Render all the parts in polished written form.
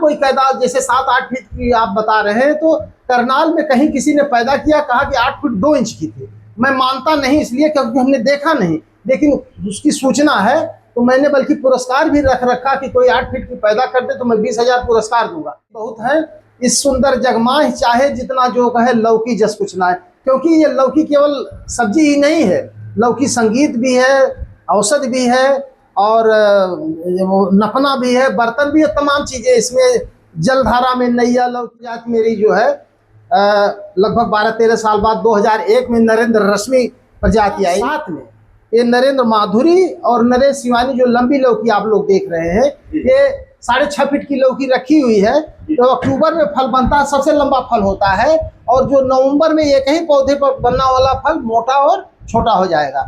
कोई कैदा जैसे 7-8 फीट की आप बता रहे हैं, तो करनाल में कहीं किसी ने पैदा किया, कहा कि 8 फीट 2 इंच की थी। मैं मानता नहीं इसलिए क्योंकि हमने देखा नहीं, लेकिन उसकी सूचना है, तो मैंने बल्कि पुरस्कार भी रख रखा कि कोई 8 फीट की पैदा कर दे तो मैं 20,000 पुरस्कार दूंगा। बहुत है इस सुंदर जगमाह चाहे जितना जो कहे लौकी जस कुछ ना है, क्योंकि ये लौकी केवल सब्जी ही नहीं है, लौकी संगीत भी है, औषध भी है, और नफना भी है, बर्तन भी है, तमाम चीजें इसमें। जलधारा में नैया लौकी जाति मेरी जो है लगभग 12-13 साल बाद 2001 में नरेंद्र रश्मि प्रजाति आई। साथ में ये नरेंद्र माधुरी और नरेंद्र शिवानी जो लंबी लौकी आप लोग देख रहे हैं, ये 6.5 फीट की लौकी रखी हुई है। तो अक्टूबर में फल बनता है, सबसे लंबा फल होता है, और जो नवंबर में एक ही पौधे पर बनने वाला फल मोटा और छोटा हो जाएगा।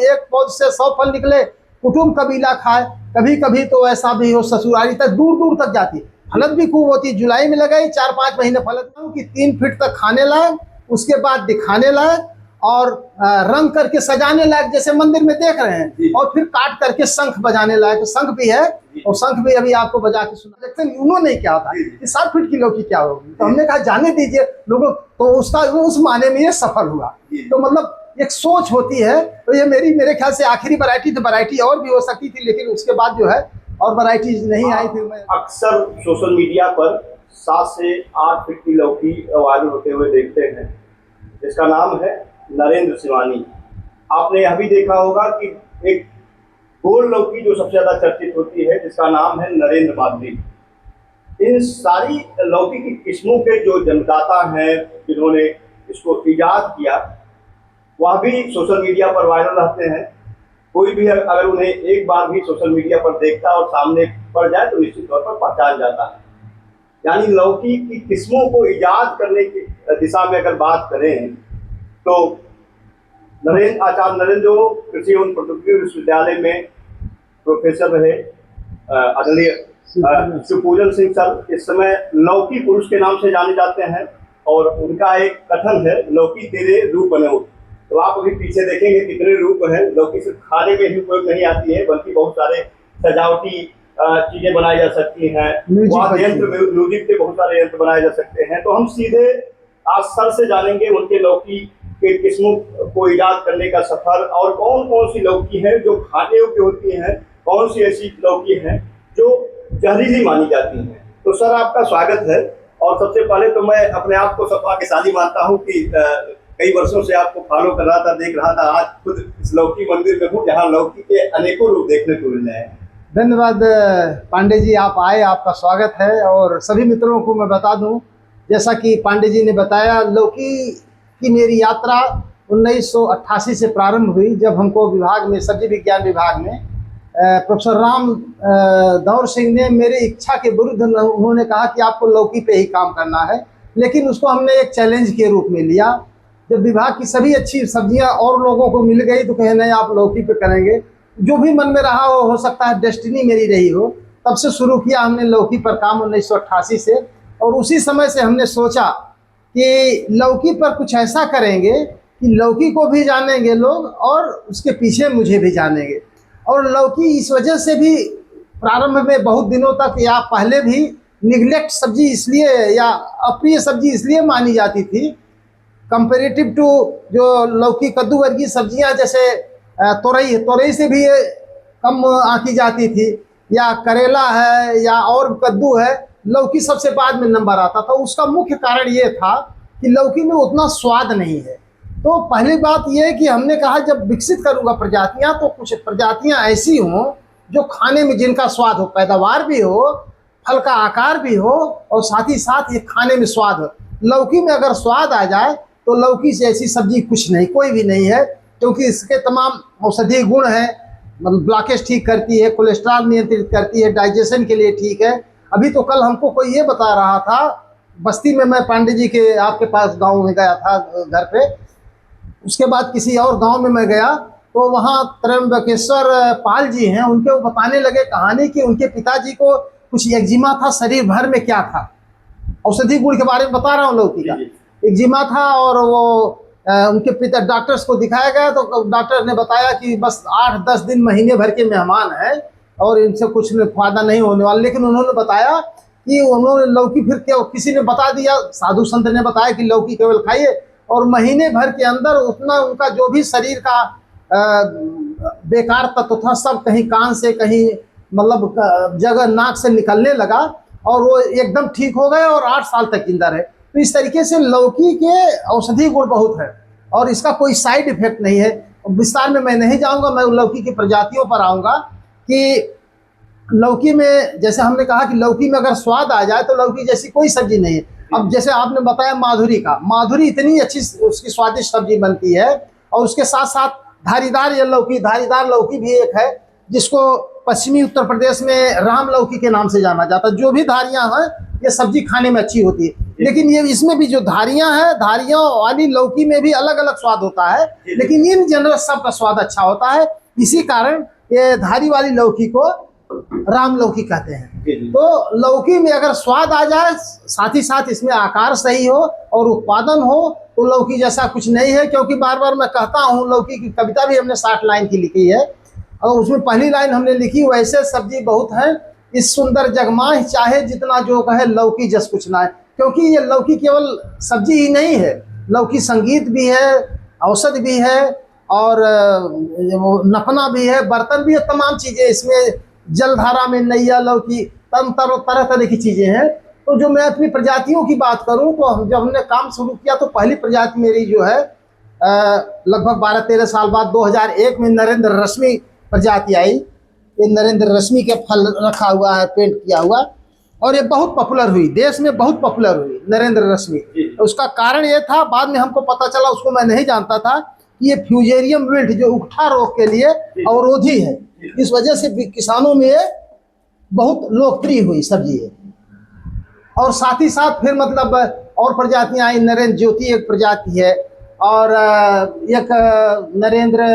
एक पौधे से 100 फल निकले, कुटुंब कबीला खाए, कभी कभी तो ऐसा भी हो ससुराली तक दूर दूर तक जाती। फलत भी खूब होती, जुलाई में लगाई 4-5 महीने फलत कि 3 फीट तक खाने लायक, उसके बाद दिखाने लायक और रंग करके सजाने लायक, जैसे मंदिर में देख रहे हैं, और फिर काट करके शंख बजाने लायक। शंख भी है, और शंख भी अभी आपको बजा के सुना देखते हैं। उन्होंने क्या था कि 7 फीट की लौकी क्या होगी, तो हमने कहा जाने दीजिए लोगों, तो उसका उस माने में ये सफल हुआ। तो मतलब एक सोच होती है। तो ये मेरे ख्याल से आखिरी वैरायटी थी, वैरायटी और भी हो सकती थी, लेकिन उसके बाद जो है और वैरायटीज नहीं आई थी। मैं अक्सर सोशल मीडिया पर 7 से 8 फीट की लौकी वायरल होते हुए देखते हैं, जिसका नाम है नरेंद्र शिवानी। आपने यह भी देखा होगा कि एक गोल लौकी जो सबसे ज्यादा चर्चित होती है, जिसका नाम है नरेंद्र माधुरी। इन सारी लौकी की किस्मों के जो जन्मदाता हैं, जिन्होंने इसको इजाद किया, वह भी सोशल मीडिया पर वायरल रहते हैं। कोई भी अगर उन्हें एक बार भी सोशल मीडिया पर देखता और सामने पड़ जाए तो निश्चित तौर पर पहचान जाता है। यानी लौकी की किस्मों को इजाद करने की दिशा में अगर बात करें तो आचार्य नरेंद्र जो कृषि एवं प्रौद्योगिकी विश्वविद्यालय में प्रोफेसर रहे, आदरणीय शिवपूजन सिंह सर इस समय लौकी पुरुष के नाम से जाने जाते हैं, और उनका एक कथन है, लौकी तेरे रूप बने हो। तो आप अभी पीछे देखेंगे कितने रूप हैं। लौकी सिर्फ खाने में ही उपयोग नहीं आती है, बल्कि बहुत सारे सजावटी चीजें बनाई जा सकती हैं, वाद्य यंत्र, म्यूजिक के बहुत सारे यंत्र बनाए जा सकते हैं। तो हम सीधे आज सर से जानेंगे उनके लौकी के किस्मों को इजाद करने का सफर, और कौन कौन सी लौकी है जो खाने योग्य होती हैं, कौन सी ऐसी लौकी है जो जहरीली मानी जाती हैं। तो सर आपका स्वागत है। और सबसे पहले तो मैं अपने आप को सौभाग्यशाली मानता हूँ कि कई वर्षों से आपको फॉलो कर रहा था, देख रहा था, आज खुद इस लौकी मंदिर में हूँ जहाँ लौकी के अनेकों रूप देखने को मिल रहे हैं। धन्यवाद पांडे जी, आप आए, आपका स्वागत है। और सभी मित्रों को मैं बता दूं, जैसा कि पांडे जी ने बताया, लौकी की मेरी यात्रा 1988 से प्रारंभ हुई, जब हमको विभाग में, सब्जी विज्ञान विभाग में प्रोफेसर राम दौर सिंह ने मेरी इच्छा के विरुद्ध उन्होंने कहा कि आपको लौकी पे ही काम करना है, लेकिन उसको हमने एक चैलेंज के रूप में लिया। जब विभाग की सभी अच्छी सब्जियां और लोगों को मिल गई तो कहे नहीं आप लौकी पे करेंगे। जो भी मन में रहा हो सकता है डेस्टिनी मेरी रही हो, तब से शुरू किया हमने लौकी पर काम 1988 से। और उसी समय से हमने सोचा कि लौकी पर कुछ ऐसा करेंगे कि लौकी को भी जानेंगे लोग और उसके पीछे मुझे भी जानेंगे। और लौकी इस वजह से भी प्रारंभ में बहुत दिनों तक या पहले भी निगलेक्ट सब्जी इसलिए या अप्रिय सब्जी इसलिए मानी जाती थी, कंपेरेटिव टू जो लौकी कद्दू वर्गीय सब्जियां जैसे तोरई से भी कम आंकी जाती थी, या करेला है या और कद्दू है, लौकी सबसे बाद में नंबर आता था। उसका मुख्य कारण ये था कि लौकी में उतना स्वाद नहीं है। तो पहली बात यह है कि हमने कहा जब विकसित करूँगा प्रजातियाँ, तो कुछ प्रजातियाँ ऐसी हों जो खाने में जिनका स्वाद हो, पैदावार भी हो, फल का आकार भी हो, और साथ ही साथ ये खाने में स्वाद हो। लौकी में अगर स्वाद आ जाए तो लौकी से ऐसी सब्जी कुछ नहीं, कोई भी नहीं है, क्योंकि इसके तमाम औषधीय गुण हैं। मतलब ब्लॉकेज ठीक करती है, कोलेस्ट्रॉल नियंत्रित करती है, डाइजेशन के लिए ठीक है। अभी तो कल हमको कोई ये बता रहा था, बस्ती में मैं पांडे जी के आपके पास गांव में गया था घर पे, उसके बाद किसी और गांव में मैं गया तो वहाँ त्र्यंबकेश्वर पाल जी हैं, उनके वो बताने लगे कहानी कि उनके पिताजी को कुछ एक्जिमा था शरीर भर में। क्या था? औषधि गुण के बारे में बता रहा हूँ। लौकी का एक्जिमा था, और वो उनके पिता डॉक्टर्स को दिखाया गया तो डॉक्टर ने बताया कि बस 8-10 दिन महीने भर के मेहमान हैं और इनसे कुछ फायदा नहीं होने वाला। लेकिन उन्होंने बताया कि उन्होंने लौकी फिर क्या किसी ने बता दिया, साधु संत ने बताया कि लौकी केवल खाइए, और महीने भर के अंदर उतना उनका जो भी शरीर का बेकार तत्व था सब कहीं कान से, कहीं मतलब जगह नाक से निकलने लगा, और वो एकदम ठीक हो गए और 8 साल तक जिंदा रहे। तो इस तरीके से लौकी के औषधि गुण बहुत है और इसका कोई साइड इफेक्ट नहीं है। विस्तार में मैं नहीं जाऊंगा, मैं लौकी की प्रजातियों पर आऊँगा कि लौकी में जैसे हमने कहा कि लौकी में अगर स्वाद आ जाए तो लौकी जैसी कोई सब्जी नहीं है। अब जैसे आपने बताया माधुरी का, माधुरी इतनी अच्छी उसकी स्वादिष्ट सब्जी बनती है, और उसके साथ साथ धारीदार ये लौकी, धारीदार लौकी भी एक है जिसको पश्चिमी उत्तर प्रदेश में राम लौकी के नाम से जाना जाता है। जो भी धारियां हैं ये सब्जी खाने में अच्छी होती है, लेकिन ये इसमें भी जो धारियां हैं, धारियों वाली लौकी में भी अलग अलग स्वाद होता है, लेकिन इन जनरल सबका स्वाद अच्छा होता है। इसी कारण ये धारी वाली लौकी को राम लौकी कहते हैं। तो लौकी में अगर स्वाद आ जाए, साथ ही साथ इसमें आकार सही हो और उत्पादन हो, तो लौकी जैसा कुछ नहीं है। क्योंकि बार बार मैं कहता हूँ, लौकी की कविता भी हमने 60 लाइन की लिखी है, और उसमें पहली लाइन हमने लिखी, वैसे सब्जी बहुत है इस सुंदर जगमाह, चाहे जितना जो कहे लौकी जस कुछ ना है। क्योंकि ये लौकी केवल सब्जी ही नहीं है, लौकी संगीत भी है, औषध भी है, और नपना भी है, बर्तन भी है, तमाम चीज़ें इसमें, जलधारा में नैया लौकी, तरह तरह की चीज़ें हैं। तो जो मैं अपनी प्रजातियों की बात करूं, तो जब हमने काम शुरू किया तो पहली प्रजाति मेरी जो है लगभग 12-13 साल बाद 2001 में नरेंद्र रश्मि प्रजाति आई। ये नरेंद्र रश्मि के फल रखा हुआ है, पेंट किया हुआ, और ये बहुत पॉपुलर हुई, देश में बहुत पॉपुलर हुई नरेंद्र रश्मि। उसका कारण ये था, बाद में हमको पता चला, उसको मैं नहीं जानता था, कि ये फ्यूजेरियम विल्ट जो उकठा रोग के लिए अवरोधी है, इस वजह से किसानों में ये बहुत लोकप्रिय हुई सब्जी है। और साथ ही साथ फिर मतलब और प्रजातियां आई, नरेंद्र ज्योति एक प्रजाति है, और एक नरेंद्र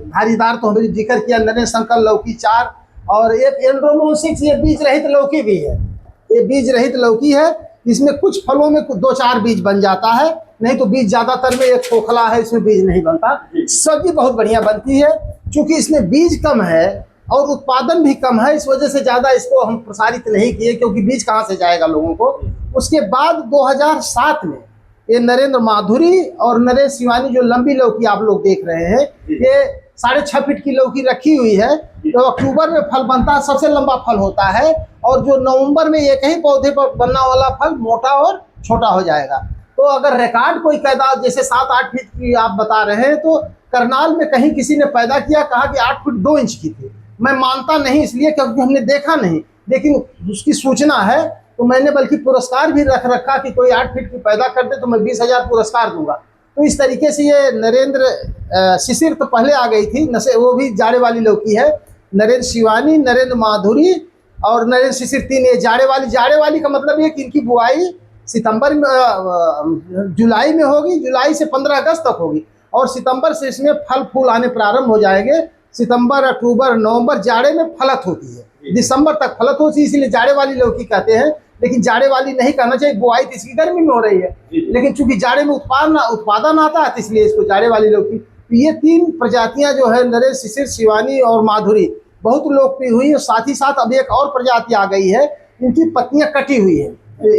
धारीदार तो हमने जिक्र किया, नरेंद्र शंकर लौकी 4, और एक एंड्रोमोसिक्स, ये बीज रहित लौकी भी है। ये बीज रहित लौकी है, इसमें कुछ फलों में 2-4 बीज बन जाता है, नहीं तो बीज ज्यादातर में एक खोखला है, इसमें बीज नहीं बनता। सब्जी बहुत बढ़िया बनती है, क्योंकि इसमें बीज कम है और उत्पादन भी कम है, इस वजह से ज़्यादा इसको हम प्रसारित नहीं किए, क्योंकि बीज कहाँ से जाएगा लोगों को। उसके बाद 2007 में ये नरेंद्र माधुरी और नरेंद्र शिवानी, जो लंबी लौकी आप लोग देख रहे हैं, ये 6.5 फीट की लौकी रखी हुई है, तो अक्टूबर में फल बनता है, सबसे लंबा फल होता है, और जो नवंबर में एक ही पौधे पर बनने वाला फल मोटा और छोटा हो जाएगा। तो अगर रिकॉर्ड कोई पैदा जैसे 7-8 फीट की आप बता रहे हैं, तो करनाल में कहीं किसी ने पैदा किया, कहा कि 8 फीट 2 इंच की थी। मैं मानता नहीं इसलिए क्योंकि हमने देखा नहीं, लेकिन उसकी सूचना है, तो मैंने बल्कि पुरस्कार भी रख रखा कि कोई 8 फीट की पैदा कर दे तो मैं 20,000 पुरस्कार दूंगा। तो इस तरीके से ये नरेंद्र शिशिर तो पहले आ गई थी, नशे वो भी जाड़े वाली लौकी है। नरेंद्र शिवानी, नरेंद्र माधुरी और नरेंद्र शिशिर 3 ये जाड़े वाली का मतलब ये कि इनकी बुआई सितंबर में जुलाई में होगी, जुलाई से 15 अगस्त तक होगी, और सितंबर से इसमें फल फूल आने प्रारंभ हो जाएंगे। सितंबर, अक्टूबर, नवंबर जाड़े में फलत होती है, दिसंबर तक फलत होती है, इसीलिए जाड़े वाली लौकी कहते हैं। लेकिन जाड़े वाली नहीं कहना चाहिए, बुआई तो इसकी गर्मी में हो रही है, लेकिन चूंकि जाड़े में उत्पादन आता है, तो इसलिए इसको जाड़े वाली लौकी। तो ये 3 प्रजातियां जो है, नरेंद्र, शिशिर, शिवानी और माधुरी, बहुत लोकप्रिय हुई। और साथ ही साथ अब एक और प्रजाति आ गई है, इनकी पत्तियां कटी हुई है,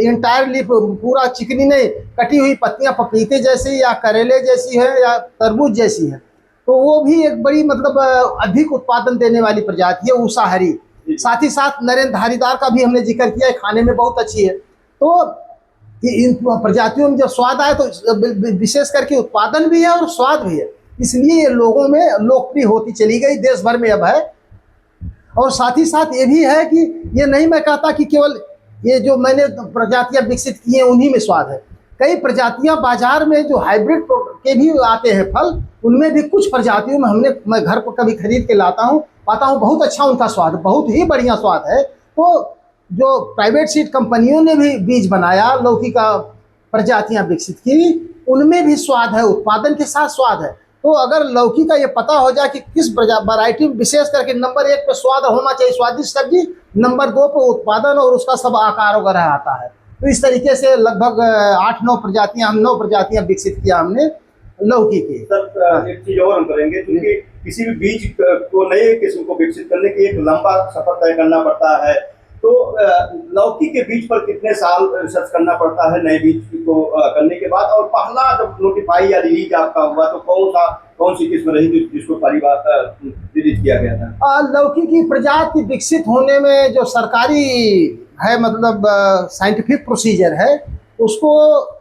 इंटायरली पूरा चिकनी नहीं, कटी हुई पत्तियां पपीते जैसी या करेले जैसी है या तरबूज जैसी है। तो वो भी एक बड़ी मतलब अधिक उत्पादन देने वाली प्रजाति है, उषा हरी। साथ ही साथ नरेंद्र धारीदार का भी हमने जिक्र किया है, खाने में बहुत अच्छी है। तो इन प्रजातियों में जब स्वाद आए तो विशेष करके उत्पादन भी है और स्वाद भी है, इसलिए ये लोगों में लोकप्रिय होती चली गई, देश भर में अब है। और साथ ही साथ ये भी है कि ये नहीं मैं कहता कि केवल ये जो मैंने प्रजातियां विकसित की हैं उन्हीं में स्वाद है। कई प्रजातियां बाजार में जो हाइब्रिड के भी आते हैं फल, उनमें भी कुछ प्रजातियों में मैं घर पर कभी खरीद के लाता हूं, पाता हूं बहुत अच्छा उनका स्वाद, बहुत ही बढ़िया स्वाद है। तो जो प्राइवेट सीड कंपनियों ने भी बीज बनाया, लौकी का प्रजातियां विकसित की, उनमें भी स्वाद है, उत्पादन के साथ स्वाद है। तो अगर लौकी का ये पता हो जाए कि किस वैरायटी में विशेष करके नंबर 1 पे स्वाद होना चाहिए, स्वादिष्ट सब्जी, नंबर 2 पे उत्पादन और उसका सब आकार वगैरह आता है। तो इस तरीके से लगभग 8-9 प्रजातियां 9 प्रजातियां विकसित किया हमने लौकी की। सर एक चीज और हम करेंगे, क्योंकि किसी भी बीज को नए किस्म को विकसित करने के एक लंबा सफर तय करना पड़ता है, तो लौकी के बीज पर कितने साल रिसर्च करना पड़ता है नए बीज को करने के बाद, और पहला जब नोटिफाई या रिलीज आपका हुआ तो कौन सी किस्म रही जिसको पहली बार रिलीज किया गया था? लौकी की प्रजाति विकसित होने में जो सरकारी है मतलब साइंटिफिक प्रोसीजर है, उसको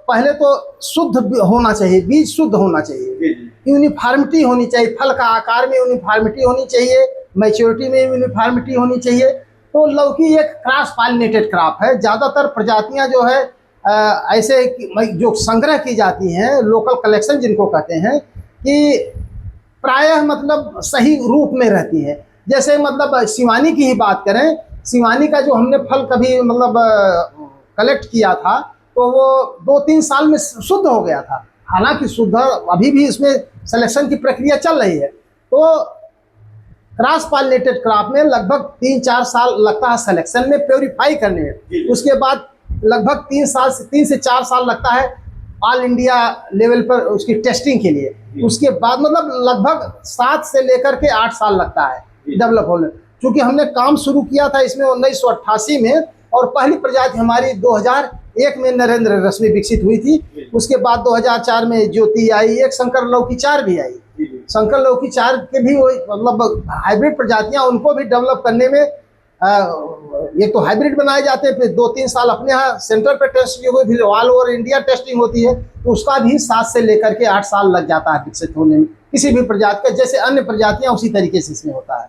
पहले तो शुद्ध होना चाहिए, बीज शुद्ध होना चाहिए, यूनिफॉर्मिटी होनी चाहिए, फल का आकार में यूनिफॉर्मिटी होनी चाहिए, मैच्योरिटी में यूनिफॉर्मिटी होनी चाहिए। तो लौकी एक क्रॉस पॉलिनेटेड क्रॉप है। ज़्यादातर प्रजातियां जो है ऐसे जो संग्रह की जाती हैं, लोकल कलेक्शन जिनको कहते हैं, कि प्रायः मतलब सही रूप में रहती है। जैसे मतलब शिवानी की ही बात करें, शिवानी का जो हमने फल कभी मतलब कलेक्ट किया था तो वो 2-3 साल में शुद्ध हो गया था। हालांकि शुद्ध अभी भी इसमें सिलेक्शन की प्रक्रिया चल रही है। तो क्रॉस पॉलिनेटेड क्रॉप में लगभग 3-4 साल लगता है सिलेक्शन में, प्योरीफाई करने में। उसके बाद लगभग 3 से 4 साल लगता है ऑल इंडिया लेवल पर उसकी टेस्टिंग के लिए। उसके बाद मतलब लगभग 7 से लेकर के 8 साल लगता है डेवलप होने। क्योंकि हमने काम शुरू किया था इसमें 1988 में, और पहली प्रजाति हमारी 2001 में नरेंद्र रश्मि विकसित हुई थी। उसके बाद 2004 में ज्योति आई, एक शंकर लौकी 4 भी आई। शंकर लौकी 4 के भी वही मतलब हाइब्रिड प्रजातियां, उनको भी डेवलप करने में एक तो हाइब्रिड बनाए जाते हैं, फिर 2-3 साल अपने यहाँ सेंटर पे टेस्ट हुए, फिर ऑल ओवर इंडिया टेस्टिंग होती है, तो उसका भी 7 से लेकर के 8 साल लग जाता है विकसित होने में किसी भी प्रजाति का। जैसे अन्य प्रजातियां उसी तरीके से इसमें होता है।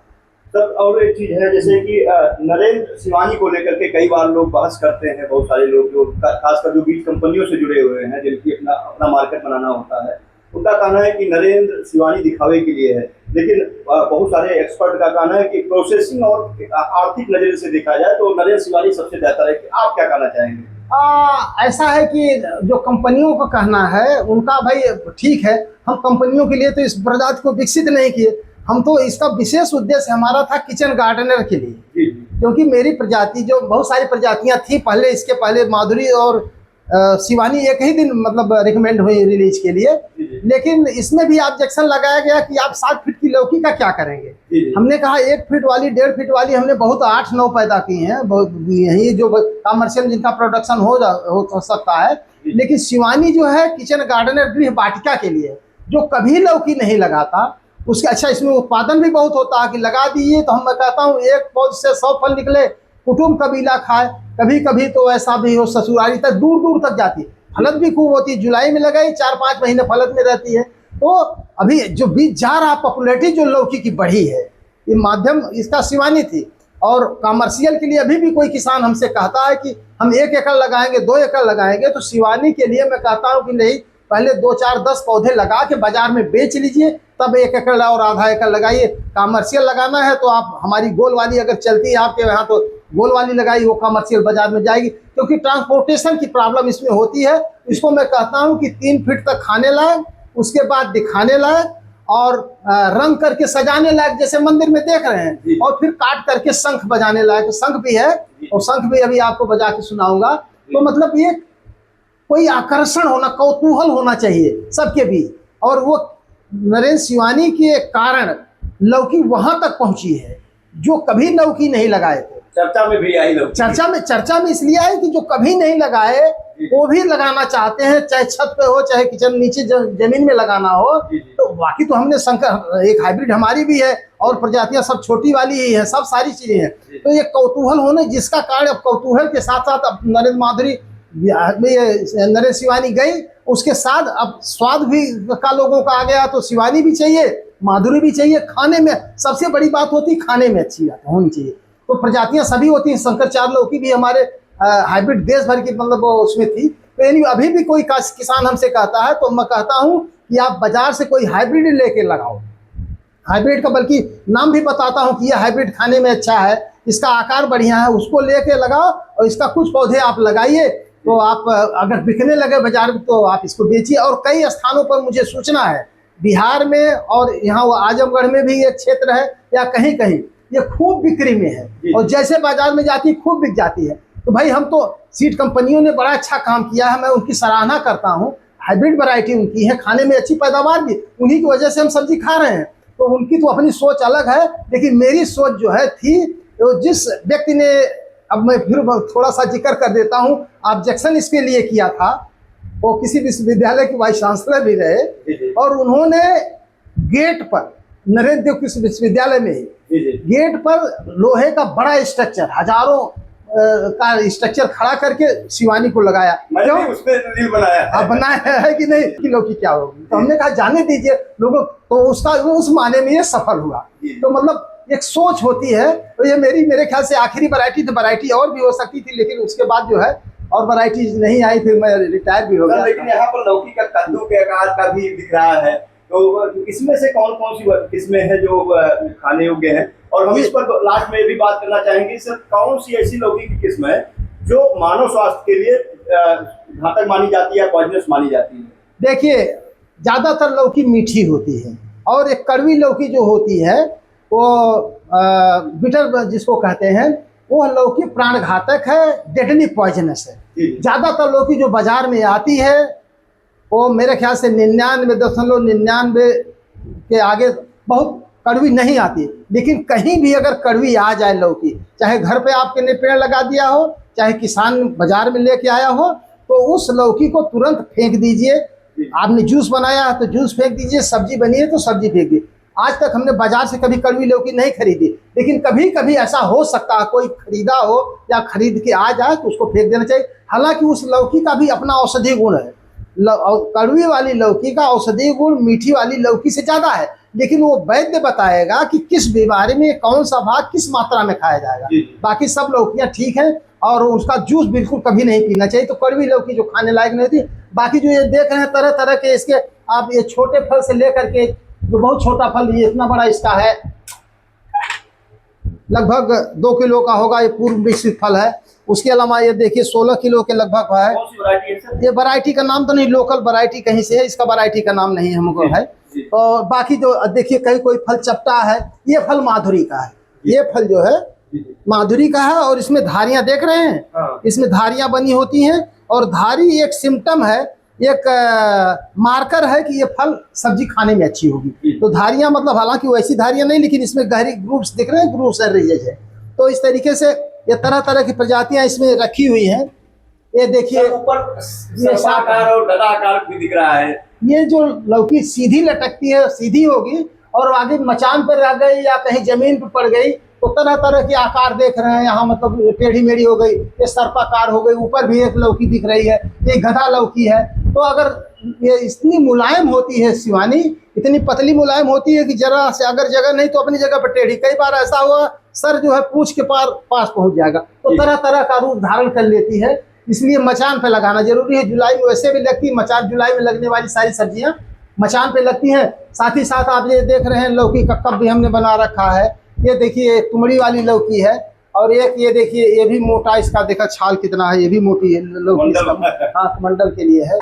सर और एक चीज है जैसे कि नरेंद्र शिवानी को लेकर के कई बार लोग बहस करते हैं, बहुत सारे लोग जो खासकर जो बीज कंपनियों से जुड़े हुए हैं जिनकी अपना मार्केट बनाना होता है, उनका कहना है कि नरेंद्र शिवानी दिखावे के लिए है। लेकिन बहुत सारे एक्सपर्ट का कहना है कि प्रोसेसिंग और आर्थिक नजरिए से देखा जाए तो नरेंद्र शिवानी सबसे बेहतर है। कि आप क्या कहना चाहेंगे? ऐसा है कि जो कंपनियों का कहना है उनका भाई ठीक है, हम कंपनियों के लिए तो इस प्रजाति को विकसित नहीं किए, हम तो इसका विशेष उद्देश्य हमारा था किचन गार्डनर के लिए। क्योंकि मेरी प्रजाति जो बहुत सारी प्रजातियां थी पहले, इसके पहले माधुरी और शिवानी एक ही दिन मतलब रिकमेंड हुई रिलीज के लिए, लेकिन इसमें भी ऑब्जेक्शन लगाया गया कि आप 7 फीट की लौकी का क्या करेंगे। हमने कहा 1 फीट वाली 1.5 फीट वाली हमने बहुत 8-9 पैदा की हैं, यही जो कमर्शियल जिनका प्रोडक्शन हो सकता है। लेकिन शिवानी जो है किचन गार्डनर गृह वाटिका के लिए, जो कभी लौकी नहीं लगाता उसके, अच्छा इसमें उत्पादन भी बहुत होता है कि लगा दिए तो हम कहता हूँ 1 पौध से 100 फल निकले, कुटुंब कबीला खाए। कभी कभी तो ऐसा भी हो ससुराली तक दूर दूर तक जाती, फलत भी खूब होती। जुलाई में लगाई 4-5 महीने फलत में रहती है। तो अभी जो बीज जा रहा पॉपुलैरिटी जो लौकी की बढ़ी है, ये माध्यम इसका शिवानी थी। और कमर्शियल के लिए अभी भी कोई किसान हमसे कहता है कि हम 1 एकड़ लगाएंगे, 2 एकड़ लगाएंगे, तो शिवानी के लिए मैं कहता हूँ कि नहीं, पहले 2-4-10 पौधे लगा के बाजार में बेच लीजिए, तब 1 एकड़ और आधा एकड़ लगाइए। कमर्शियल लगाना है तो आप हमारी गोल वाली अगर चलती है आपके यहाँ तो गोल वाली लगाई, वो कमर्शियल बाजार में जाएगी। क्योंकि ट्रांसपोर्टेशन की प्रॉब्लम इसमें होती है। इसको मैं कहता हूँ कि 3 फीट तक खाने लायक, उसके बाद दिखाने लायक और रंग करके सजाने लायक, जैसे मंदिर में देख रहे हैं, और फिर काट करके शंख बजाने लायक। शंख भी है और शंख भी अभी आपको बजा के सुनाऊंगा। तो मतलब ये कोई आकर्षण होना, कौतूहल होना चाहिए सबके बीच, और वो नरेंद्र शिवानी के कारण लौकी वहां तक पहुंची है जो कभी लौकी नहीं लगाए थे। चर्चा में भी आई लौकी, चर्चा में इसलिए आई कि जो कभी नहीं लगाए वो भी लगाना चाहते हैं, चाहे छत पे हो चाहे किचन नीचे जमीन में लगाना हो। तो बाकी तो हमने शंकर एक हाइब्रिड हमारी भी है, और प्रजातियां सब छोटी वाली ही है, सब सारी चीजें हैं। तो ये कौतूहल होने जिसका कारण, अब कौतूहल के साथ साथ अब नरेंद्र माधुरी नरेंद्र शिवानी गई, उसके साथ अब स्वाद भी का लोगों का आ गया, तो शिवानी भी चाहिए, माधुरी भी चाहिए। खाने में सबसे बड़ी बात होती, खाने में अच्छी होनी चाहिए। तो प्रजातियां सभी होती हैं। शंकर 4 लौकी भी हमारे हाइब्रिड देश भर की मतलब उसमें थी। तो यानी अभी भी कोई किसान हमसे कहता है तो मैं कहता हूं कि आप बाजार से कोई हाइब्रिड लेके लगाओ। हाइब्रिड का बल्कि नाम भी बताता हूं कि यह हाइब्रिड खाने में अच्छा है, इसका आकार बढ़िया है, उसको लेके लगाओ। और इसका कुछ पौधे आप लगाइए, तो आप अगर बिकने लगे बाजार में तो आप इसको बेचिए। और कई स्थानों पर मुझे सूचना है, बिहार में और यहाँ वो आजमगढ़ में भी एक क्षेत्र है, या कहीं कहीं ये खूब बिक्री में है, और जैसे बाजार में जाती है खूब बिक जाती है। तो भाई हम तो सीड कंपनियों ने बड़ा अच्छा काम किया है, मैं उनकी सराहना करता हूँ। हाइब्रिड वैरायटी उनकी है, खाने में अच्छी पैदावार भी, उन्हीं की वजह से हम सब्जी खा रहे हैं। तो उनकी तो अपनी सोच अलग है, लेकिन मेरी सोच जो है थी, तो जिस व्यक्ति ने अब मैं फिर थोड़ा सा जिक्र कर देता हूँ। ऑब्जेक्शन इसके लिए किया था, वो किसी विश्वविद्यालय के वाइस चांसलर भी रहे और उन्होंने गेट पर, नरेंद्र देव कृषि विश्वविद्यालय में गेट पर लोहे का बड़ा स्ट्रक्चर, हजारों का स्ट्रक्चर खड़ा करके शिवानी को लगाया। क्यों उसने रील बनाया है? बनाया है कि नहीं कि लौकी क्या होगी, तो हमने कहा जाने दीजिए लोगों, तो उसका उस माने में ये सफल हुआ। तो मतलब एक सोच होती है। तो ये मेरे ख्याल से आखिरी वैरायटी थी, वैरायटी और भी हो सकती थी लेकिन उसके बाद जो है और वैरायटीज नहीं आई, फिर मैं रिटायर भी हो गया। लेकिन यहाँ पर लौकी का कद्दू के आकार का भी दिख रहा है, तो इसमें से कौन कौन सी किस्में हैं जो खाने योग्य हैं? और हम इस पर लास्ट में भी बात करना चाहेंगे, सर कौन सी ऐसी लौकी की किस्म है जो मानव स्वास्थ्य के लिए घातक मानी जाती है, पॉइजनस मानी जाती है? देखिए, ज्यादातर लौकी मीठी होती है और एक कड़वी लौकी जो होती है वो बिटर जिसको कहते हैं, वो लौकी प्राण घातक है, डेडली पॉइजनस है। ज्यादातर लौकी जो बाजार में आती है वो मेरे ख्याल से 99.99 के आगे बहुत कड़वी नहीं आती। लेकिन कहीं भी अगर कड़वी आ जाए लौकी, चाहे घर पे आपके ने पेड़ लगा दिया हो, चाहे किसान बाजार में लेके आया हो, तो उस लौकी को तुरंत फेंक दीजिए। आपने जूस बनाया है तो जूस फेंक दीजिए, सब्जी बनी है तो सब्जी फेंक दीजिए। आज तक हमने बाजार से कभी कड़वी लौकी नहीं खरीदी, लेकिन कभी कभी ऐसा हो सकता है कोई खरीदा हो या खरीद के आ जाए तो उसको फेंक देना चाहिए। हालांकि उस लौकी का भी अपना औषधि गुण है। कड़वी वाली लौकी का औषधि गुण मीठी वाली लौकी से ज्यादा है, लेकिन वो वैद्य बताएगा कि किस बीमारी में कौन सा भाग किस मात्रा में खाया जाएगा। बाकी सब लौकियां ठीक है और उसका जूस बिल्कुल कभी नहीं पीना चाहिए। तो कड़वी लौकी जो खाने लायक नहीं होती। बाकी जो ये देख रहे हैं तरह तरह के इसके, आप ये छोटे फल से लेकर के जो बहुत छोटा फल, ये इतना बड़ा इसका है, लगभग 2 किलो का होगा, ये पूर्व विकसित फल है। उसके अलावा ये देखिए 16 किलो के लगभग है। कौन सी वैरायटी है सर? ये वैरायटी का नाम तो नहीं, लोकल वैरायटी कहीं से है, इसका वैरायटी का नाम नहीं हमको है। और बाकी जो देखिए कहीं कोई फल चपटा है, ये फल माधुरी का है। ये फल जो है माधुरी का है और इसमें धारियां देख रहे हैं, इसमें धारियां बनी होती हैं और धारी एक सिम्टम है, एक मार्कर है कि ये फल सब्जी खाने में अच्छी होगी। तो धारियां मतलब हालांकि वैसी धारियां नहीं, लेकिन इसमें गहरी ग्रुप्स दिख रहे हैं, ग्रुप्स है। तो इस तरीके से ये तरह तरह की प्रजातियां इसमें रखी हुई हैं। ये देखिए ऊपर सर्पाकार और गदाकार भी दिख रहा है। ये जो लौकी सीधी लटकती है, सीधी होगी और आगे मचान पर रह गई या कहीं जमीन पर पड़ गई तो तरह तरह के आकार देख रहे हैं। यहाँ मतलब टेढ़ी मेढ़ी हो गई, ये सर्पाकार हो गई, ऊपर भी एक लौकी दिख रही है, ये गधा लौकी है। तो अगर ये इतनी मुलायम होती है शिवानी, इतनी पतली मुलायम होती है कि जरा से अगर जगह नहीं तो अपनी जगह पर टेढ़ी, कई बार ऐसा हुआ सर जो है पूंछ के पास पहुंच जाएगा। तो तरह तरह का रूप धारण कर लेती है, इसलिए मचान पे लगाना जरूरी है। जुलाई में वैसे भी लगती है, मचान जुलाई में लगने वाली सारी सब्जियां मचान पे लगती हैं। साथ ही साथ आप ये देख रहे हैं लौकी का कप भी हमने बना रखा है। ये देखिए तुमड़ी वाली लौकी है और एक ये देखिए ये भी मोटा, इसका देखा छाल कितना है, ये भी मोटी है लौकी, हाँ मंडल के लिए है।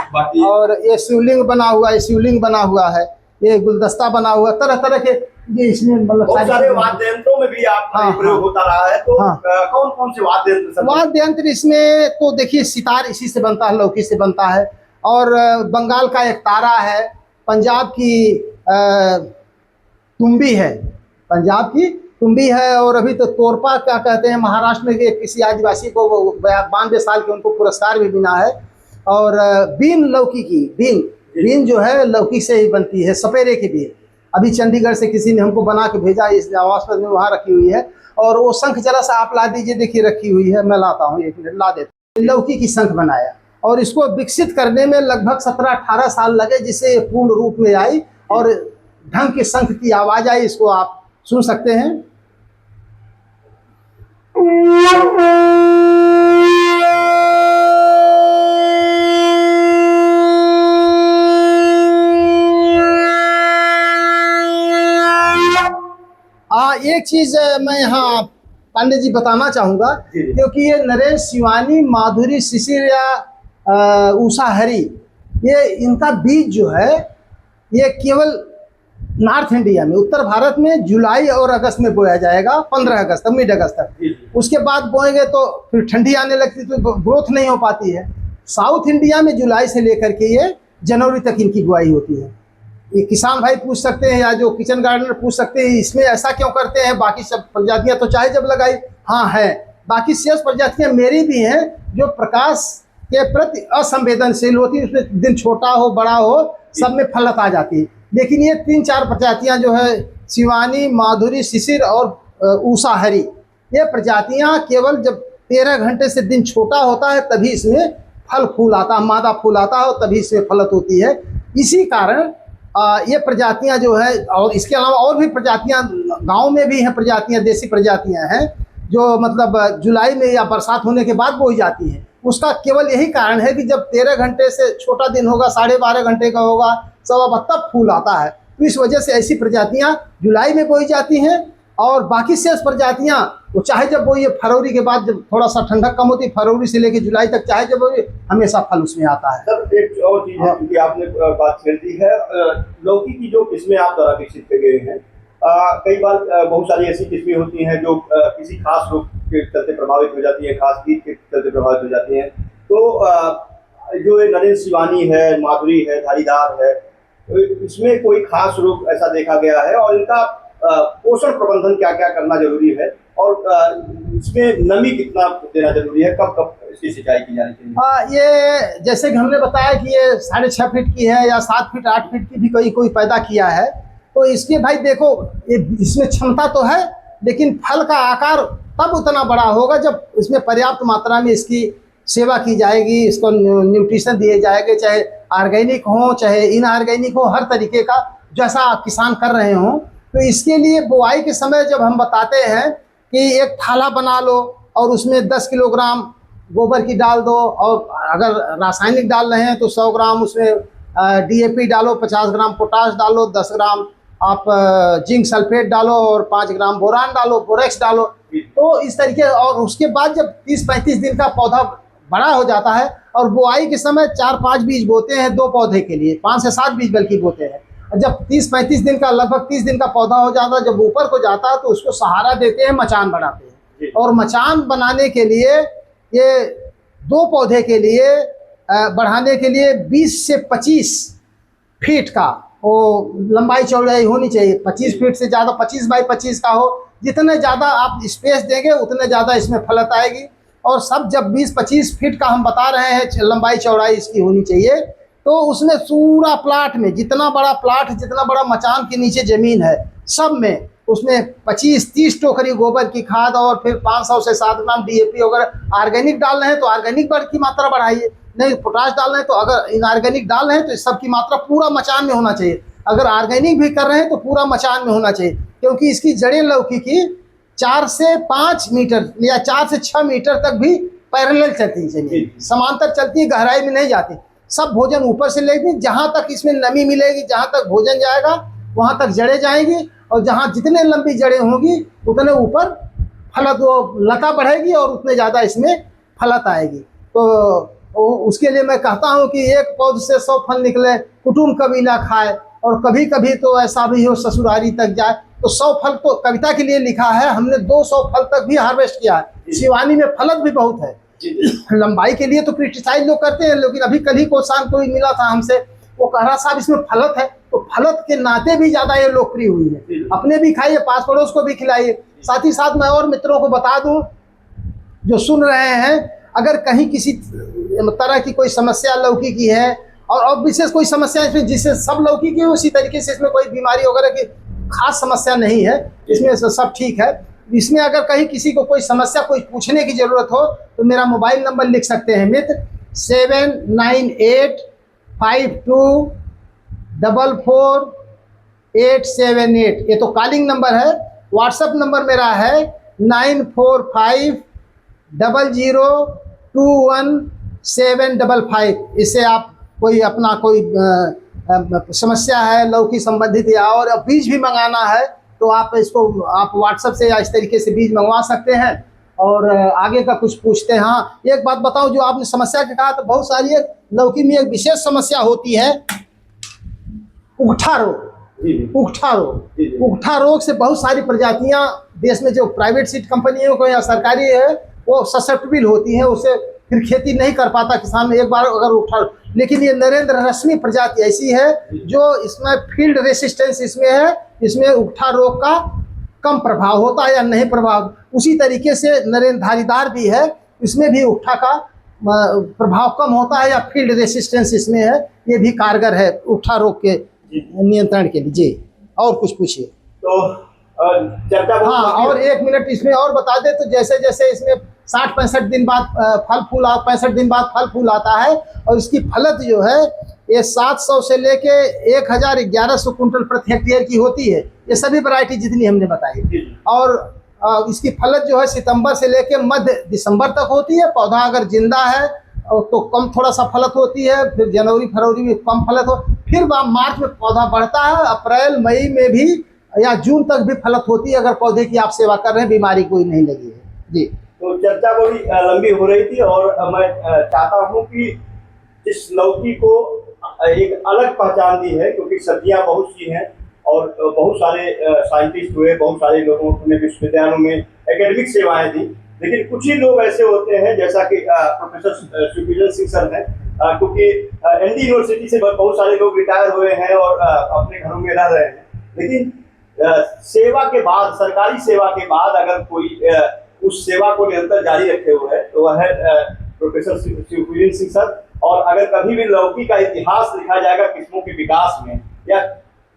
और ये शिवलिंग बना हुआ है, शिवलिंग बना हुआ है, ये गुलदस्ता बना हुआ, तरह तरह के ये इसमें मतलब बहुत सारे वाद्य यंत्रों में भी आप प्रयोग होता रहा है। तो कौन कौन से वाद्य यंत्र? वाद्य यंत्र इसमें तो देखिए सितार इसी से बनता है, लौकी से बनता है। और बंगाल का एक तारा है, पंजाब की तुम्बी है, पंजाब की तुम्बी है। और अभी तो तोरपा क्या कहते हैं, महाराष्ट्र में किसी आदिवासी को 92 साल के उनको पुरस्कार भी मिला है। और बीन लौकी की बीन जो है लौकी से ही बनती है, सपेरे की बीन। अभी चंडीगढ़ से किसी ने हमको बना के भेजा, इस आवास पर में वहाँ रखी हुई है। और वो शंख जरा सा आप ला दीजिए, देखिए रखी हुई है, मैं लाता हूँ, 1 मिनट ला देता हूँ। लौकी की शंख बनाया और इसको विकसित करने में लगभग 17-18 साल लगे, जिससे पूर्ण रूप में आई और ढंग के शंख की आवाज आई। इसको आप सुन सकते हैं। एक चीज मैं यहाँ पांडे जी बताना चाहूंगा, क्योंकि ये नरेश शिवानी, माधुरी, शिशिर या उषा हरी, ये इनका बीज जो है ये केवल नॉर्थ इंडिया में, उत्तर भारत में जुलाई और अगस्त में बोया जाएगा, 15 अगस्त तक, मिड अगस्त तक। उसके बाद बोएंगे तो फिर ठंडी आने लगती तो ग्रोथ नहीं हो पाती है। साउथ इंडिया में जुलाई से लेकर के ये जनवरी तक इनकी बुआई होती है। ये किसान भाई पूछ सकते हैं या जो किचन गार्डनर पूछ सकते हैं इसमें ऐसा क्यों करते हैं, बाकी सब प्रजातियां तो चाहे जब लगाई, हाँ है। बाकी शेष प्रजातियां मेरी भी हैं जो प्रकाश के प्रति असंवेदनशील होती है, उसमें दिन छोटा हो बड़ा हो सब में फलत आ जाती है। लेकिन ये 3-4 प्रजातियां जो है शिवानी, माधुरी, शिशिर और उषा हरी, ये प्रजातियां केवल जब 13 घंटे से दिन छोटा होता है तभी इसमें फल फूल आता है, मादा फूल आता है और तभी इसमें फलत होती है। इसी कारण ये प्रजातियां जो है, और इसके अलावा और भी प्रजातियां गांव में भी हैं, प्रजातियां देसी प्रजातियां हैं जो मतलब जुलाई में या बरसात होने के बाद बोई जाती हैं। उसका केवल यही कारण है कि जब 13 घंटे से छोटा दिन होगा, 12.5 घंटे का होगा, तब फूल आता है। तो इस वजह से ऐसी प्रजातियां जुलाई में बोई जाती हैं और बाकी शेष प्रजातियां वो चाहे जब बोई फरवरी के बाद, जब थोड़ा सा ठंडक कम होती है, फरवरी से लेकर जुलाई तक चाहे जब बोई, हमेशा फल उसमें आता है। सर एक और चीज़ है, क्योंकि आपने बात छेड़ दी है, लौकी की जो किस्में आप द्वारा विकसित किए गए हैं, कई बार बहुत सारी ऐसी किस्में होती हैं जो किसी खास रोग के चलते प्रभावित हो जाती हैं, खास कीट के चलते प्रभावित हो जाती हैं। तो जो ये नरेंद्र शिवानी है, माधुरी है, धारीदार है, तो इसमें कोई खास रोग ऐसा देखा गया है और इनका पोषण प्रबंधन क्या क्या करना जरूरी है और इसमें नमी कितना देना जरूरी है, कब कब इसकी सिंचाई की जानी चाहिए? ये जैसे कि हमने बताया कि ये 6.5 फीट की है या 7 फीट 8 फीट की भी कोई पैदा किया है, तो इसके भाई देखो ये इसमें क्षमता तो है, लेकिन फल का आकार तब उतना बड़ा होगा जब इसमें पर्याप्त मात्रा में इसकी सेवा की जाएगी, इसको न्यूट्रिशन दिए जाएंगे, चाहे ऑर्गेनिक हो चाहे इनऑर्गेनिक हो, हर तरीके का जैसा किसान कर रहे हों। तो इसके लिए बुआई के समय जब हम बताते हैं कि एक थाला बना लो और उसमें 10 किलोग्राम गोबर की डाल दो, और अगर रासायनिक डाल रहे हैं तो 100 ग्राम उसमें DAP डालो, 50 ग्राम पोटाश डालो, 10 ग्राम आप जिंक सल्फेट डालो और 5 ग्राम बोरान डालो, बोरेक्स डालो। तो इस तरीके, और उसके बाद जब 30-35 दिन का पौधा बड़ा हो जाता है और बुआई के समय 4-5 बीज बोते हैं 2 पौधे के लिए, 5 से 7 बीज बल्कि बोते हैं। और जब 30-35 दिन का, लगभग 30 दिन का पौधा हो जाता है, जब ऊपर को जाता है तो उसको सहारा देते हैं, मचान बनाते हैं। और मचान बनाने के लिए ये 2 पौधे के लिए बढ़ाने के लिए 20 से 25 फीट का वो लंबाई चौड़ाई होनी चाहिए। 25 फीट से ज़्यादा, 25 बाई 25 का हो। जितने ज़्यादा आप स्पेस देंगे उतने ज़्यादा इसमें फलत आएगी। और सब जब 20-25 फीट का हम बता रहे हैं लंबाई चौड़ाई इसकी होनी चाहिए, तो उसमें पूरा प्लाट में, जितना बड़ा प्लाट, जितना बड़ा मचान के नीचे ज़मीन है, सब में उसमें 25-30 टोकरी गोबर की खाद और फिर 500 से 7 ग्राम DAP। अगर ऑर्गेनिक डाल रहे हैं तो ऑर्गेनिक की मात्रा बढ़ाइए, नहीं पोटाश डाल रहे हैं तो, अगर इनऑर्गेनिक डाल रहे हैं तो इस सब की मात्रा पूरा मचान में होना चाहिए। अगर ऑर्गेनिक भी कर रहे हैं तो पूरा मचान में होना चाहिए, क्योंकि इसकी जड़ें लौकी की 4 से 5 मीटर या 4 से 6 मीटर तक भी पैरेलल चलती है, समांतर चलती है, गहराई में नहीं जाती। सब भोजन ऊपर से लेगी, जहाँ तक इसमें नमी मिलेगी, जहाँ तक भोजन जाएगा वहाँ तक जड़ें जाएंगी, और जहाँ जितने लंबी जड़ें होंगी उतने ऊपर फलत, वो लता बढ़ेगी और उतने ज़्यादा इसमें फलत आएगी। तो उसके लिए मैं कहता हूँ कि एक पौध से 100 फल निकले, कुटुंब कबीला खाए, और कभी कभी तो ऐसा भी हो ससुरारी तक जाए। तो 100 फल तो कविता के लिए लिखा है, हमने 200 फल तक भी हार्वेस्ट किया है। शिवानी में फलत भी बहुत है। लंबाई के लिए तो क्रिटिसाइज लोग करते हैं, लेकिन अभी कल ही कोई मिला था हमसे, वो कह रहा साहब इसमें फलत है। तो फलत के नाते भी ज़्यादा ये लोकप्रिय हुई है। अपने भी खाइए, पास पड़ोस को भी खिलाइए। साथ ही साथ मैं और मित्रों को बता दूं जो सुन रहे हैं, अगर कहीं किसी तरह की कोई समस्या लौकी की है, और विशेष कोई समस्या इसमें जिससे सब लौकी की है, उसी तरीके से इसमें कोई बीमारी वगैरह की खास समस्या नहीं है, इसमें सब ठीक है। इसमें अगर कहीं किसी को कोई समस्या, कोई पूछने की ज़रूरत हो तो मेरा मोबाइल नंबर लिख सकते हैं मित्र, 7985244878। ये तो कॉलिंग नंबर है। व्हाट्सएप नंबर मेरा है 9450021755। इससे आप कोई अपना कोई समस्या है लौकी संबंधित या और बीज भी मंगाना है तो आप इसको आप व्हाट्सएप से या इस तरीके से बीज मंगवा सकते हैं और आगे का कुछ पूछते हैं। हाँ, एक बात बताऊं, जो आपने समस्या के कहा, तो बहुत सारी लौकी में एक विशेष समस्या होती है, उगठा रोग। उगठा रोग से बहुत सारी प्रजातियां देश में जो प्राइवेट सीड कंपनियों को या सरकारी है वो ससेप्टेबल होती हैं, उससे फिर खेती नहीं कर पाता किसान में एक बार अगर उगठा। लेकिन ये नरेंद्र रश्मि प्रजाति ऐसी है जो इसमें फील्ड रेसिस्टेंस इसमें है, इसमें उगठा रोग का कम प्रभाव होता है या नहीं प्रभाव, उसी तरीके से नरेंद्र धारीदार भी है, इसमें भी उकठा का प्रभाव कम होता है या फील्ड रेसिस्टेंस इसमें है, ये भी कारगर है उकठा रोग के नियंत्रण के लिए। जी, और कुछ पूछिए। तो चर्चा हाँ, और 1 मिनट इसमें और बता दे तो जैसे जैसे इसमें 60-65 दिन बाद फल फूल 65 दिन बाद फल फूल आता है, और इसकी फलत जो है ये 700 से लेके 1100 कुंटल प्रति हेक्टेयर की होती है, ये सभी वैरायटी जितनी हमने बताई। और इसकी फलत जो है सितंबर से लेके मध्य दिसंबर तक होती है। पौधा अगर जिंदा है तो कम थोड़ा सा फलत होती है, फिर जनवरी फरवरी में कम फलत हो, फिर मार्च में पौधा बढ़ता है, अप्रैल मई में भी या जून तक भी फलत होती है, अगर पौधे की आप सेवा कर रहे हैं, बीमारी कोई नहीं लगी है। जी, तो चर्चा बड़ी लंबी हो रही थी और मैं चाहता हूं कि इस लौकी को एक अलग पहचान दी है, क्योंकि सब्जियां बहुत सी हैं और बहुत सारे साइंटिस्ट हुए, बहुत सारे लोगों ने विश्वविद्यालयों में एकेडमिक सेवाएं दी, लेकिन कुछ ही लोग ऐसे होते हैं जैसा कि प्रोफेसर सुखविंदर सिंह सर हैं, क्योंकि एनडी यूनिवर्सिटी से बहुत सारे लोग रिटायर हुए हैं और अपने घरों में रह रहे हैं, लेकिन सेवा के बाद, सरकारी सेवा के बाद अगर कोई उस सेवा को निरंतर जारी रखे हुए है तो वह है प्रोफेसर सुखविंदर सिंह सर। और अगर कभी भी लौकी का इतिहास लिखा जाएगा किस्मों के विकास में, या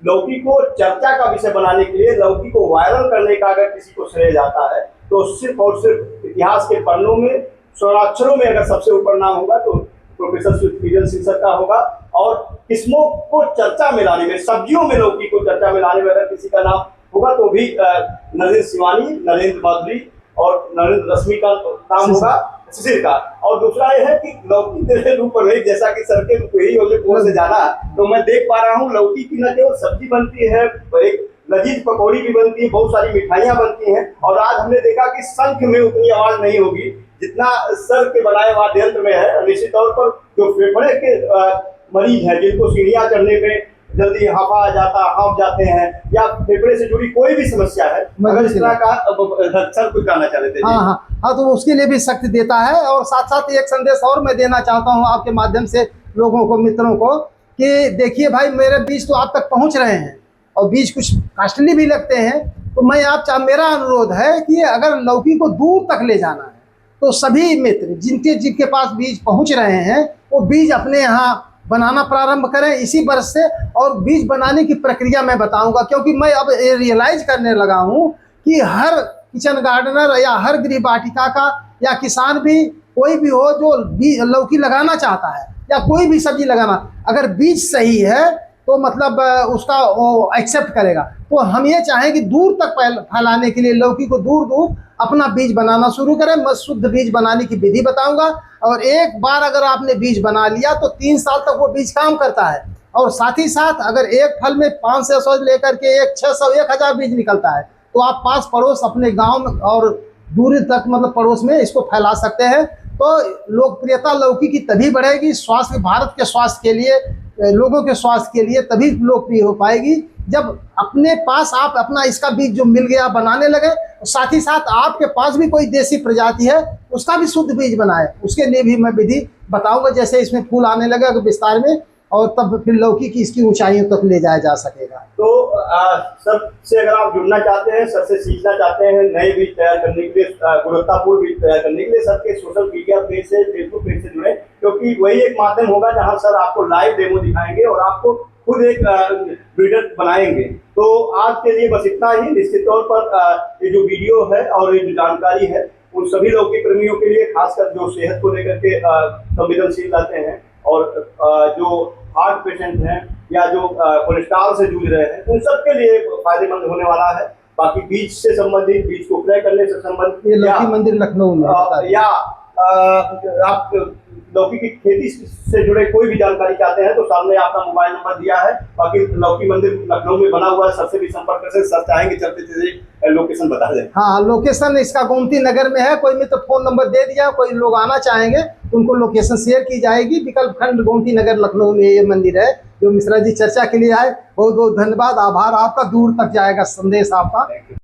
लौकी को चर्चा का विषय बनाने के लिए, लौकी को वायरल करने का अगर किसी को श्रेय जाता है तो सिर्फ और सिर्फ इतिहास के पन्नों में स्वर्णाक्षरों में अगर सबसे ऊपर नाम होगा तो प्रोफेसर सुखविंदर सिंह सर का होगा। और किस्मों को चर्चा में लाने में, सब्जियों में लौकी को चर्चा में लाने में अगर किसी का नाम होगा तो भी नरेंद्र शिवानी, नरेंद्र माधुरी और नरेंद्र रश्मि का नाम होगा, शिशिर का। और दूसरा यह है कि लौकी तेरे रूप पर, जैसा कि सर के यही होने से जाना, तो मैं देख पा रहा हूँ लौकी की न केवल सब्जी बनती है, एक लजीज पकौड़ी भी बनती है, बहुत सारी मिठाइयाँ बनती हैं। और आज हमने देखा कि शंख में उतनी आवाज नहीं होगी जितना सर के बनाए वाद्य यंत्र में है। निश्चित तौर पर जो फेफड़े के मरीज हैं, जिनको सीढ़ियाँ चढ़ने में जल्दी हांफा आ जाता, हांफ जाते हैं, या फेफड़े से जुड़ी कोई भी समस्या है, अगर इस तरह का सर कुछ कहना चाहते थे। हाँ, तो उसके लिए भी शक्ति देता है। और साथ साथ एक संदेश और मैं देना चाहता हूँ आपके माध्यम से लोगों को, मित्रों को, कि देखिए भाई, मेरे बीज तो आप तक पहुँच रहे हैं और बीज कुछ कॉस्टली भी लगते हैं, तो मेरा अनुरोध है कि अगर लौकी को दूर तक ले जाना है तो सभी मित्र जिनके पास बीज पहुँच रहे हैं वो बीज अपने यहाँ बनाना प्रारंभ करें इसी वर्ष से। और बीज बनाने की प्रक्रिया मैं बताऊंगा, क्योंकि मैं अब रियलाइज करने लगा हूं कि हर किचन गार्डनर या हर गृह वाटिका का या किसान भी, कोई भी हो जो लौकी लगाना चाहता है या कोई भी सब्जी लगाना, अगर बीज सही है तो मतलब उसका वो एक्सेप्ट करेगा। तो हम ये चाहें कि दूर तक फैलाने के लिए लौकी को दूर दूर अपना बीज बनाना शुरू करें। मैं शुद्ध बीज बनाने की विधि बताऊंगा, और एक बार अगर आपने बीज बना लिया तो 3 साल तक वो बीज काम करता है। और साथ ही साथ अगर एक फल में 500 लेकर के 600 1000 बीज निकलता है तो आप पास पड़ोस अपने गांव में और दूरी तक मतलब पड़ोस में इसको फैला सकते हैं। तो लोकप्रियता लौकी की तभी बढ़ेगी, स्वास्थ्य, भारत के स्वास्थ्य के लिए, लोगों के स्वास्थ्य के लिए तभी लोकप्रिय हो पाएगी जब अपने पास आप अपना इसका बीज जो मिल गया बनाने लगे। साथ ही साथ आपके पास भी कोई देसी प्रजाति है उसका भी शुद्ध बीज बनाए, उसके लिए भी मैं विधि बताऊंगा, जैसे इसमें फूल आने लगे विस्तार में, और तब फिर लौकी की इसकी ऊंचाइयों तक ले जाया जा सकेगा। तो सर से अगर आप जुड़ना चाहते हैं, सर से सीखना चाहते हैं, नए बीज तैयार करने के लिए, गुणवत्तापूर्ण बीज तैयार करने के लिए, सर के सोशल मीडिया पेज से, फेसबुक पेज से जुड़े, क्योंकि वही एक माध्यम होगा जहां सर आपको लाइव डेमो दिखाएंगे और आपको खुद एक ब्रीडर बनाएंगे। तो आज के लिए बस इतना ही। निश्चित तौर पर ये जो वीडियो है और ये जो जानकारी है उन सभी लौकी प्रेमियों के लिए, खासकर जो सेहत को लेकर के संवेदनशील रहते हैं और जो हार्ट पेशेंट हैं या जो कोलेस्ट्रॉल से जूझ रहे हैं, उन सब के लिए फायदेमंद होने वाला है। बाकी बीज से संबंधित, बीज को क्रय करने से संबंधित, लौकी मंदिर लखनऊ में, या आप लौकी की खेती से जुड़े कोई भी जानकारी चाहते हैं तो सामने आपका मोबाइल नंबर दिया है। बाकी लौकी मंदिर लखनऊ में बना हुआ है, सबसे भी संपर्क कर सकते। सर चाहेंगे चलते चलते लोकेशन बता दें। हाँ, लोकेशन इसका गोमती नगर में है। कोई मित्र फोन नंबर दे दिया, कोई लोग आना चाहेंगे तो उनको लोकेशन शेयर की जाएगी। विकल्प खंड गोमती नगर लखनऊ में ये मंदिर है जो मिश्रा जी चर्चा के लिए आए। बहुत बहुत धन्यवाद, आभार आपका। दूर तक जाएगा संदेश आपका।